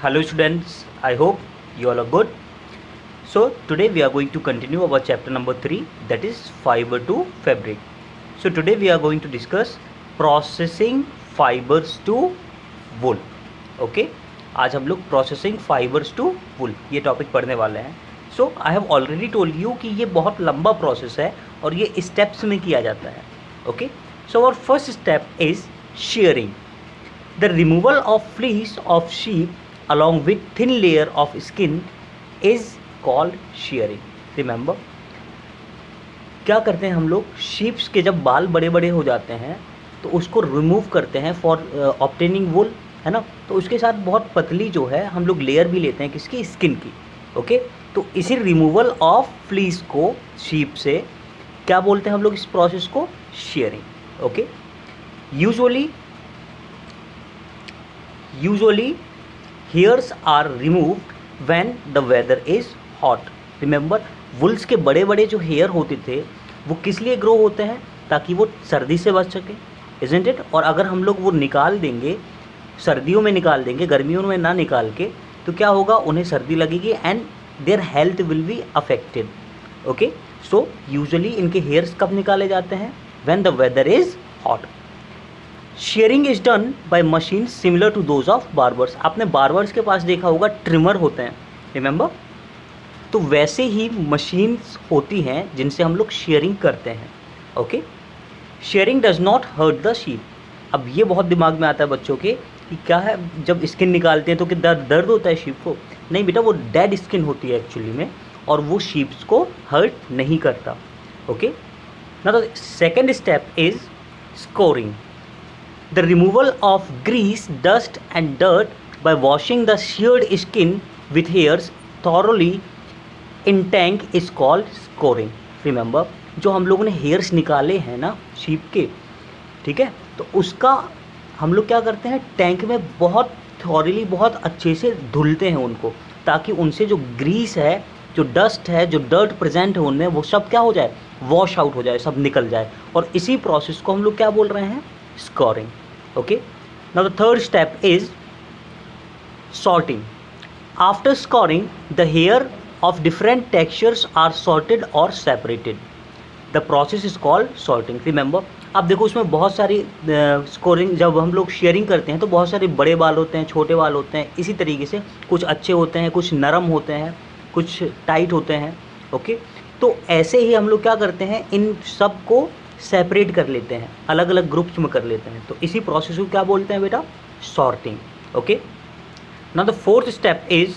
Hello students, I hope you all are good. So today we are going to continue our chapter number 3, that is fiber to fabric. So today we are going to discuss processing fibers to wool. Okay, आज हम लोग processing fibers to wool ये topic पढ़ने वाले हैं. So I have already told you कि ये बहुत लंबा प्रोसेस है और ये स्टेप्स में किया जाता है. Okay, so our first step is shearing. The removal of fleece of sheep along with thin layer of skin is called shearing. Remember, क्या करते हैं हम लोग, शीप्स के जब बाल बड़े बड़े हो जाते हैं तो उसको रिमूव करते हैं फॉर ऑब्टेनिंग वुल, है ना. तो उसके साथ बहुत पतली जो है हम लोग लेयर भी लेते हैं, किसकी, स्किन की. ओके, तो इसी रिमूवल ऑफ फ्लीस को शीप से क्या बोलते हैं हम लोग, इस प्रोसेस को sharing. Okay, usually hairs are removed when the weather is hot. Remember, Wolves के बड़े बड़े जो हेयर होते थे वो किस लिए ग्रो होते हैं, ताकि वो सर्दी से बच सके, isn't it? और अगर हम लोग वो निकाल देंगे, सर्दियों में निकाल देंगे, गर्मियों में ना निकाल के, तो क्या होगा, उन्हें सर्दी लगेगी and their health will be affected. Okay, so usually इनके हेयर्स कब निकाले जाते हैं, when the weather is hot. Shearing is done by machine similar to those of barbers. आपने बार्बर्स के पास देखा होगा ट्रिमर होते हैं, रिमेंबर. तो वैसे ही मशीन्स होती हैं जिनसे हम लोग शेयरिंग करते हैं. Okay, shearing does not hurt the sheep. अब ये बहुत दिमाग में आता है बच्चों के कि क्या है, जब स्किन निकालते हैं तो कि दर्द होता है शीप को. नहीं बेटा, वो डेड स्किन होती है एक्चुअली में, और वो शीप्स को हर्ट नहीं करता. Okay, now the second step is scoring. The removal of grease, dust and dirt by washing the sheared skin with hairs thoroughly in tank is called scoring. Remember, जो हम लोगों ने हेयर्स निकाले हैं ना शीप के, ठीक है, तो उसका हम लोग क्या करते हैं, टैंक में बहुत थॉरली, बहुत अच्छे से धुलते हैं उनको, ताकि उनसे जो ग्रीस है, जो डस्ट है, जो डर्ट प्रेजेंट है उनमें, वो सब क्या हो जाए, वॉश आउट हो जाए, सब निकल जाए. और इसी प्रोसेस को हम लोग क्या बोल रहे हैं, scoring. Okay, now the third step is sorting. After scoring, the hair of different textures are sorted or separated. The process is called sorting. Remember, अब देखो उसमें बहुत सारी स्कोरिंग, जब हम लोग शेयरिंग करते हैं तो बहुत सारे बड़े बाल होते हैं, छोटे बाल होते हैं. इसी तरीके से कुछ अच्छे होते हैं, कुछ नरम होते हैं, कुछ टाइट होते हैं. ओके, तो ऐसे ही हम लोग क्या करते हैं, इन सब को सेपरेट कर लेते हैं, अलग अलग ग्रुप्स में कर लेते हैं. तो इसी प्रोसेस को क्या बोलते हैं बेटा, sorting. Okay, now the fourth step is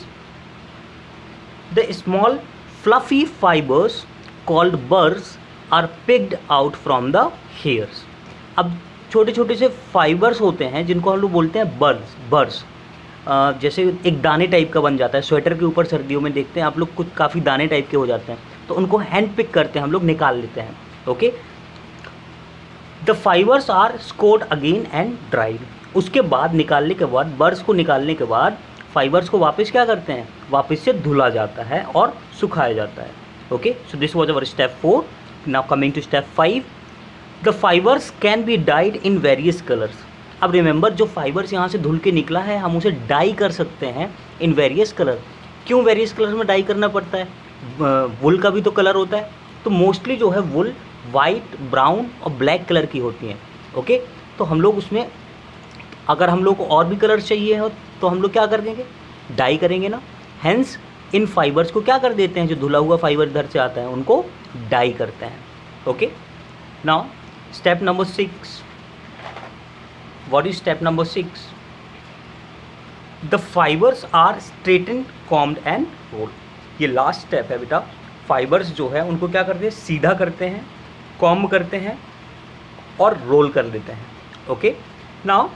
the small fluffy fibres called burrs are picked out from the hairs. अब छोटे छोटे से फाइबर्स होते हैं जिनको हम लोग बोलते हैं बर्ड्स. जैसे एक दाने टाइप का बन जाता है, स्वेटर के ऊपर सर्दियों में देखते हैं आप लोग, कुछ काफ़ी दाने टाइप के हो जाते हैं, तो उनको हैंड पिक करते हैं हम लोग, निकाल लेते हैं. Okay, the fibres are scoured again and dried. उसके बाद निकालने के बाद, बर्ड्स को निकालने के बाद फाइबर्स को वापस क्या करते हैं, वापस से धुला जाता है और सुखाया जाता है. Okay, so this was our step 4. Now coming to step 5. The fibres can be dyed in various colours. अब रिमेंबर, जो फाइबर्स यहाँ से धुल के निकला है, हम उसे डाई कर सकते हैं इन वेरियस कलर. क्यों वेरियस कलर में डाई करना पड़ता है, वुल का भी तो कलर होता है. तो मोस्टली जो है वुल वाइट, ब्राउन और ब्लैक कलर की होती हैं. ओके, तो हम लोग उसमें अगर हम लोग को और भी कलर चाहिए हो तो हम लोग क्या कर देंगे, डाई करेंगे ना. हेंस इन फाइबर्स को क्या कर देते हैं, जो धुला हुआ फाइबर इधर से आता है उनको डाई करते हैं. Okay, now step number 6. What is step number 6? The fibres are straightened, combed and rolled. ये लास्ट स्टेप है बेटा. फाइबर्स जो है उनको क्या करते हैं, सीधा करते हैं, कॉम्ब करते हैं और रोल कर देते हैं. Okay, now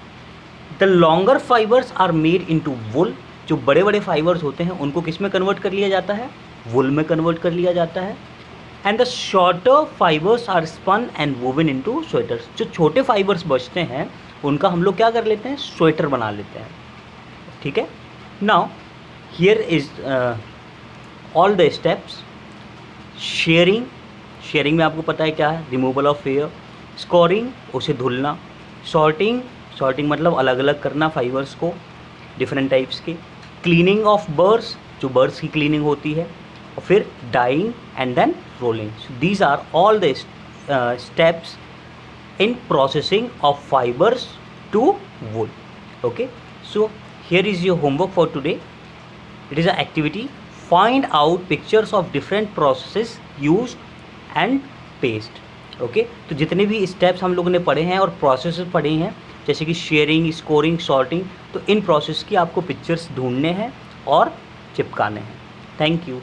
the longer fibres are made into wool. जो बड़े बड़े फाइबर्स होते हैं उनको किस में कन्वर्ट कर लिया जाता है, वुल में कन्वर्ट कर लिया जाता है. And the shorter fibres are spun and woven into sweaters. जो छोटे फाइबर्स बचते हैं उनका हम लोग क्या कर लेते हैं, स्वेटर बना लेते हैं. ठीक है, now here is all the steps. Sharing में आपको पता है क्या है, रिमूवल ऑफ हेयर. स्कोरिंग, उसे धुलना. सॉर्टिंग मतलब अलग अलग करना फाइबर्स को, डिफरेंट टाइप्स के. क्लीनिंग ऑफ बर्ड्स, जो बर्ड्स की क्लीनिंग होती है, और फिर dyeing and then rolling. So these are all the steps in processing of fibers to wool. Okay, so here is your homework for today. It is an activity. Find out pictures of different processes used and paste. Okay, तो जितने भी steps हम लोगों ने पढ़े हैं और process पढ़े हैं, जैसे कि शेयरिंग, स्कोरिंग, सॉर्टिंग, तो इन प्रोसेस की आपको पिक्चर्स ढूंढने हैं और चिपकाने हैं. Thank you.